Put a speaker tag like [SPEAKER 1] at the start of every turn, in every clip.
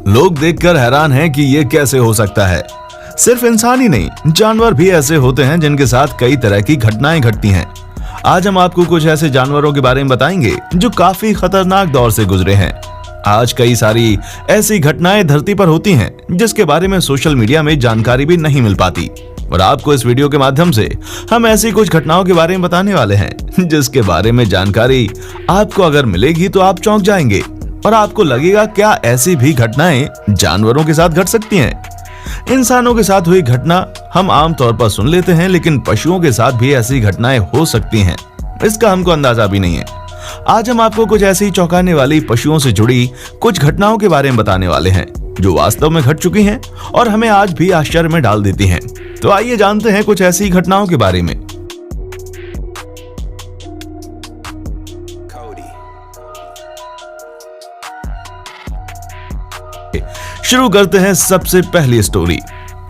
[SPEAKER 1] लोग देखकर हैरान हैं कि ये कैसे हो सकता है। सिर्फ इंसान ही नहीं, जानवर भी ऐसे होते हैं जिनके साथ कई तरह की घटनाएं घटती हैं। आज हम आपको कुछ ऐसे जानवरों के बारे में बताएंगे जो काफी खतरनाक दौर से गुजरे हैं। आज कई सारी ऐसी घटनाएं धरती पर होती हैं जिसके बारे में सोशल मीडिया में जानकारी भी नहीं मिल पाती, और आपको इस वीडियो के माध्यम से हम ऐसी कुछ घटनाओं के बारे में बताने वाले हैं जिसके बारे में जानकारी आपको अगर मिलेगी तो आप चौंक जाएंगे और आपको लगेगा क्या ऐसी भी घटनाएं जानवरों के साथ घट सकती हैं। इंसानों के साथ हुई घटना हम आम तौर पर सुन लेते हैं, लेकिन पशुओं के साथ भी ऐसी घटनाएं हो सकती हैं, इसका हमको अंदाजा भी नहीं है। आज हम आपको कुछ ऐसी चौंकाने वाली पशुओं से जुड़ी कुछ घटनाओं के बारे में बताने वाले हैं जो वास्तव में घट चुकी हैं और हमें आज भी आश्चर्य में डाल देती हैं। तो आइए जानते हैं कुछ ऐसी घटनाओं के बारे में। शुरू करते हैं सबसे पहली स्टोरी।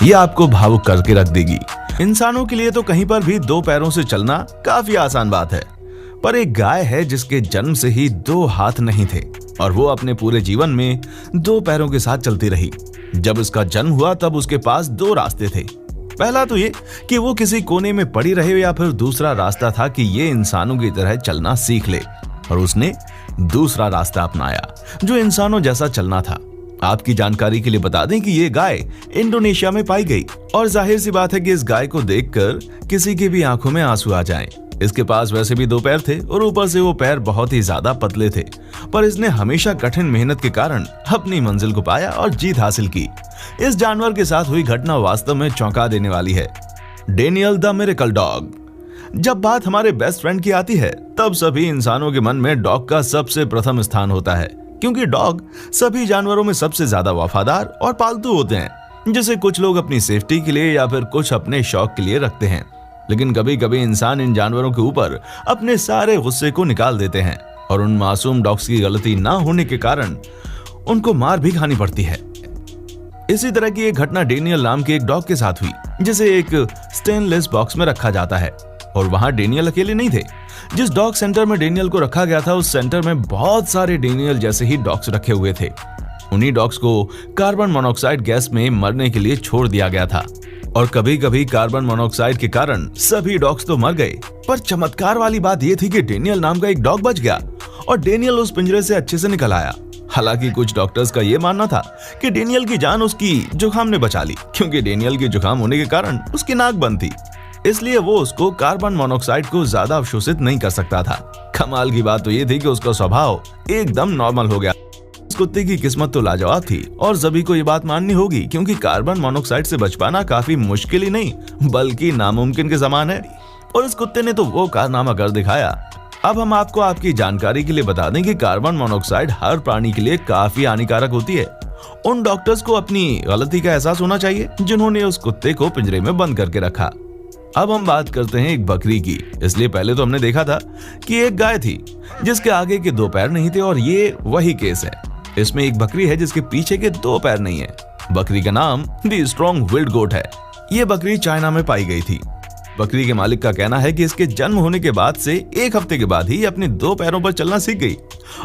[SPEAKER 1] ये आपको भावुक करके रख देगी। इंसानों के लिए तो कहीं पर भी दो पैरों से चलना काफी आसान बात है, पर एक गाय है जिसके जन्म से ही दो हाथ नहीं थे और वो अपने पूरे जीवन में दो पैरों के साथ चलती रही। जब उसका जन्म हुआ तब उसके पास दो रास्ते थे। पहला तो ये कि वो किसी कोने में पड़ी रहे, या फिर दूसरा रास्ता था कि ये इंसानों की तरह चलना सीख ले, और उसने दूसरा रास्ता अपनाया जो इंसानों जैसा चलना था। आपकी जानकारी के लिए बता दें कि ये गाय इंडोनेशिया में पाई गई, और जाहिर सी बात है कि इस गाय को देखकर किसी की भी आंखों में आंसू आ जाएं। इसके पास वैसे भी दो पैर थे और ऊपर से वो पैर बहुत ही ज्यादा पतले थे, पर इसने हमेशा कठिन मेहनत के कारण अपनी मंजिल को पाया और जीत हासिल की। इस जानवर के साथ हुई घटना वास्तव में चौंका देने वाली है। Daniel the miracle dog. जब बात हमारे बेस्ट फ्रेंड की आती है तब सभी इंसानों के मन में डॉग का सबसे प्रथम स्थान होता है, क्योंकि डॉग सभी जानवरों में सबसे ज्यादा वफादार और पालतू होते हैं, जिसे कुछ लोग अपनी सेफ्टी के लिए या फिर कुछ अपने शौक के लिए रखते हैं। लेकिन कभी कभी इंसान इन जानवरों के ऊपर अपने सारे गुस्से को निकाल देते हैं और उन मासूम डॉग्स की गलती ना होने के कारण उनको मार भी खानी पड़ती है। इसी तरह की एक घटना डेनियल नाम के एक डॉग के साथ हुई, जिसे एक स्टेनलेस बॉक्स में रखा जाता है, और वहां डेनियल अकेले नहीं थे। जिस डॉग सेंटर में डेनियल को रखा गया था उस सेंटर में बहुत सारे डेनियल जैसे ही डॉग्स रखे हुए थे। उन्हीं डॉग्स को कार्बन मोनोऑक्साइड गैस में मरने के लिए छोड़ दिया गया था, और कभी कभी कार्बन मोनोऑक्साइड के कारण सभी डॉग्स तो मर गए, पर चमत्कार वाली बात यह थी कि डेनियल नाम का एक डॉग बच गया और डेनियल उस पिंजरे से अच्छे से निकल आया। हालांकि कुछ डॉक्टर्स का यह मानना था कि डेनियल की जान उसकी जुकाम ने बचा ली, क्योंकि डेनियल की जुकाम होने के कारण उसकी नाक बंद थी, इसलिए वो उसको कार्बन मोनोऑक्साइड को ज्यादा अवशोषित नहीं कर सकता था। कमाल की बात तो ये थी कि उसका स्वभाव एकदम नॉर्मल हो गया। इस कुत्ते की किस्मत तो लाजवाब थी और सभी को ये बात माननी होगी, क्योंकि कार्बन मोनोऑक्साइड से बच पाना काफी मुश्किल ही नहीं बल्कि नामुमकिन के समान है, और इस कुत्ते ने तो वो कारनामा कर दिखाया। अब हम आपको आपकी जानकारी के लिए बता दें कि कार्बन मोनोऑक्साइड हर प्राणी के लिए काफी हानिकारक होती है। उन डॉक्टर्स को अपनी गलती का एहसास होना चाहिए जिन्होंने उस कुत्ते को पिंजरे में बंद करके रखा। अब हम बात करते हैं एक बकरी की। इसलिए पहले तो हमने देखा था कि एक गाय थी जिसके आगे के दो पैर नहीं थे, और ये वही केस है। इसमें एक बकरी है जिसके पीछे के दो पैर नहीं है। बकरी का नाम दी स्ट्रॉन्ग विल्ड गोट है। ये बकरी चाइना में पाई गई थी। बकरी के मालिक का कहना है कि इसके जन्म होने के बाद से एक हफ्ते के बाद ही अपने दो पैरों पर चलना सीख गई,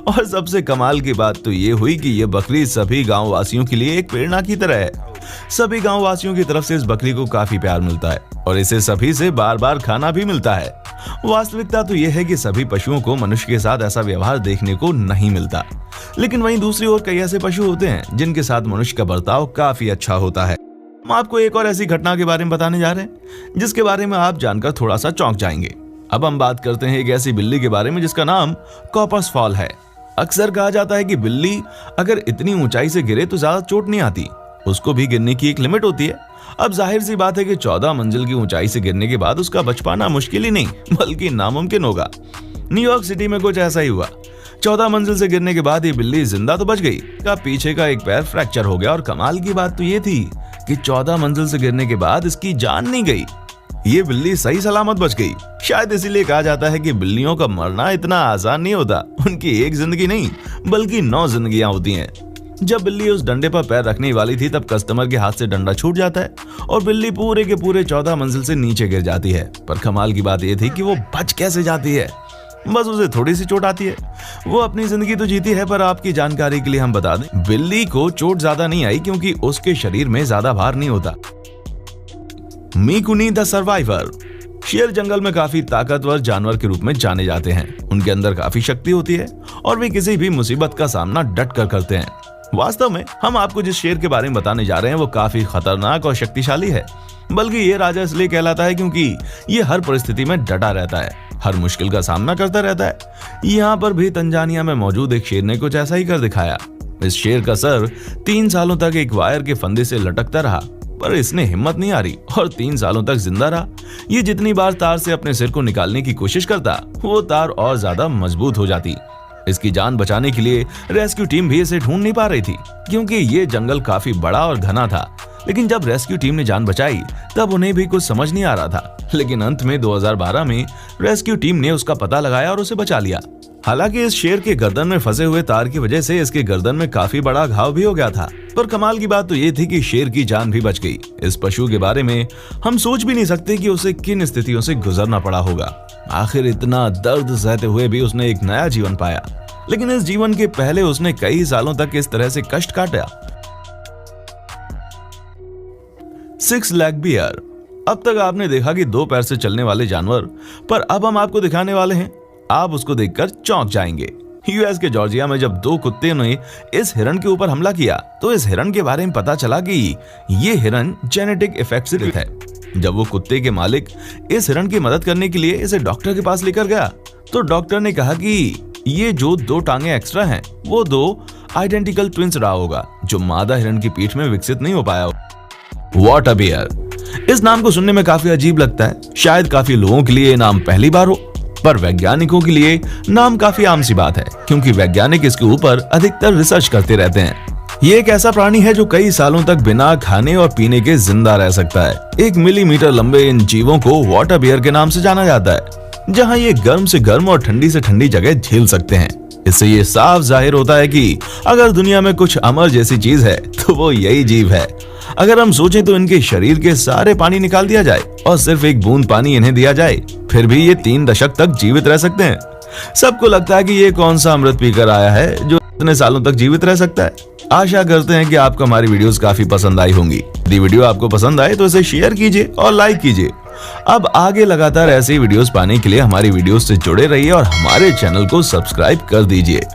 [SPEAKER 1] और सबसे कमाल की बात तो ये हुई कि ये बकरी सभी गांव वासियों के लिए एक प्रेरणा की तरह है। सभी गांव वासियों की तरफ से इस बकरी को काफी प्यार मिलता है और इसे सभी से बार बार खाना भी मिलता है। वास्तविकता तो यह है कि सभी पशुओं को मनुष्य के साथ ऐसा व्यवहार देखने को नहीं मिलता, लेकिन वहीं दूसरी ओर कई ऐसे पशु होते हैं जिनके साथ मनुष्य का बर्ताव काफी अच्छा होता है। हम आपको एक और ऐसी घटना के बारे में बताने जा रहे हैं जिसके बारे में आप जानकर थोड़ा सा चौंक जाएंगे। अब हम बात करते हैं एक ऐसी बिल्ली के बारे में जिसका नाम कॉपर्स फॉल है। अक्सर कहा जाता है कि बिल्ली अगर इतनी ऊंचाई से गिरे तो ज्यादा चोट नहीं आती, उसको भी गिरने की एक लिमिट होती है। अब जाहिर सी बात है कि 14 मंजिल की ऊंचाई से गिरने के बाद उसका बच पाना मुश्किल ही नहीं बल्कि नामुमकिन होगा। न्यूयॉर्क सिटी में कुछ ऐसा ही हुआ। 14 मंजिल से गिरने के बाद ये बिल्ली जिंदा तो बच गई, का पीछे का एक पैर फ्रैक्चर हो गया, और कमाल की बात तो ये थी कि 14 मंजिल से गिरने के बाद इसकी जान नहीं गई। ये बिल्ली सही सलामत बच गई। शायद इसीलिए कहा जाता है कि बिल्लियों का मरना इतना आसान नहीं होता। उनकी एक जिंदगी नहीं बल्कि 9 जिंदगियां होती हैं। जब बिल्ली उस डंडे पर पैर रखने वाली थी तब कस्टमर के हाथ से डंडा छूट जाता है और बिल्ली पूरे के पूरे 14 मंजिल से नीचे गिर जाती है। पर कमाल की बात यह थी कि वो बच कैसे जाती है। बस उसे थोड़ी सी चोट आती है। वो अपनी जिंदगी तो जीती है, पर आपकी जानकारी के लिए हम बता दें, बिल्ली को चोट ज्यादा नहीं आई क्योंकि उसके शरीर में ज्यादा भार नहीं होता। मिकुनी द सर्वाइवर। शेर जंगल में काफी ताकतवर जानवर के रूप में जाने जाते हैं। उनके अंदर काफी शक्ति होती है और वे किसी भी मुसीबत का सामना डट कर करते हैं। वास्तव में हम आपको जिस शेर के बारे में बताने जा रहे हैं वो काफी खतरनाक और शक्तिशाली है। बल्कि ये राजा इसलिए कहलाता है क्योंकि ये हर परिस्थिति में डटा रहता है, हर मुश्किल का सामना करता रहता है। यहाँ पर भी तंजानिया में मौजूद एक शेर ने कुछ ऐसा ही कर दिखाया। इस शेर का सर 3 सालों तक एक वायर के फंदे से लटकता रहा, पर इसने हिम्मत नहीं हारी और 3 सालों तक जिंदा रहा। ये जितनी बार तार से अपने सिर को निकालने की कोशिश करता, वो तार और ज्यादा मजबूत हो जाती। इसकी जान बचाने के लिए रेस्क्यू टीम भी इसे ढूंढ नहीं पा रही थी क्योंकि ये जंगल काफी बड़ा और घना था। लेकिन जब रेस्क्यू टीम ने जान बचाई तब उन्हें भी कुछ समझ नहीं आ रहा था। लेकिन अंत में 2012 में रेस्क्यू टीम ने उसका पता लगाया और उसे बचा लिया। हालांकि इस शेर के गर्दन में फंसे हुए तार की वजह से इसके गर्दन में काफी बड़ा घाव भी हो गया था, पर कमाल की बात तो ये थी कि शेर की जान भी बच गई। इस पशु के बारे में हम सोच भी नहीं सकते कि उसे किन स्थितियों से गुजरना पड़ा होगा। आखिर इतना दर्द सहते हुए भी उसने एक नया जीवन पाया, लेकिन इस जीवन के पहले उसने कई सालों तक इस तरह से कष्ट काटा। 6 लेग बियर। अब तक आपने देखा कि 2 पैर से चलने वाले जानवर, पर अब हम आपको दिखाने वाले हैं, आप उसको देखकर चौंक जाएंगे। यूएस के जॉर्जिया में जब 2 कुत्ते ने इस हिरन के ऊपर हमला किया तो इस हिरन के बारे में पता चला कि ये हिरन जेनेटिक इफेक्ट से है। जब वो कुत्ते के मालिक इस हिरन की मदद करने के लिए इसे डॉक्टर के पास लेकर गया तो डॉक्टर ने कहा कि ये जो 2 टांगे एक्स्ट्रा हैं वो 2 आइडेंटिकल ट्विंस रहा होगा जो मादा हिरन की पीठ में विकसित नहीं हो पाया। Water bear. इस नाम को सुनने में काफी अजीब लगता है, शायद काफी लोगों के लिए ये नाम पहली बार हो, पर वैज्ञानिकों के लिए नाम काफी आम सी बात है क्योंकि वैज्ञानिक इसके ऊपर अधिकतर रिसर्च करते रहते हैं। ये एक ऐसा प्राणी है जो कई सालों तक बिना खाने और पीने के जिंदा रह सकता है। 1 मिलीमीटर लंबे इन जीवों को वाटर बियर के नाम से जाना जाता है, जहां ये गर्म से गर्म और ठंडी से ठंडी जगह झेल सकते हैं। इससे ये साफ जाहिर होता है कि अगर दुनिया में कुछ अमर जैसी चीज है तो वो यही जीव है। अगर हम सोचें तो इनके शरीर के सारे पानी निकाल दिया जाए और सिर्फ 1 बूंद पानी इन्हें दिया जाए, फिर भी ये 3 दशक तक जीवित रह सकते हैं। सबको लगता है कि ये कौन सा अमृत पीकर आया है जो इतने सालों तक जीवित रह सकता है। आशा करते हैं कि आपको हमारी वीडियोस काफी पसंद आई होंगी। यदि वीडियो आपको पसंद आए तो इसे शेयर कीजिए और लाइक कीजिए। अब आगे लगातार ऐसी वीडियोस पाने के लिए हमारी वीडियोस से जुड़े रहिए और हमारे चैनल को सब्सक्राइब कर दीजिए।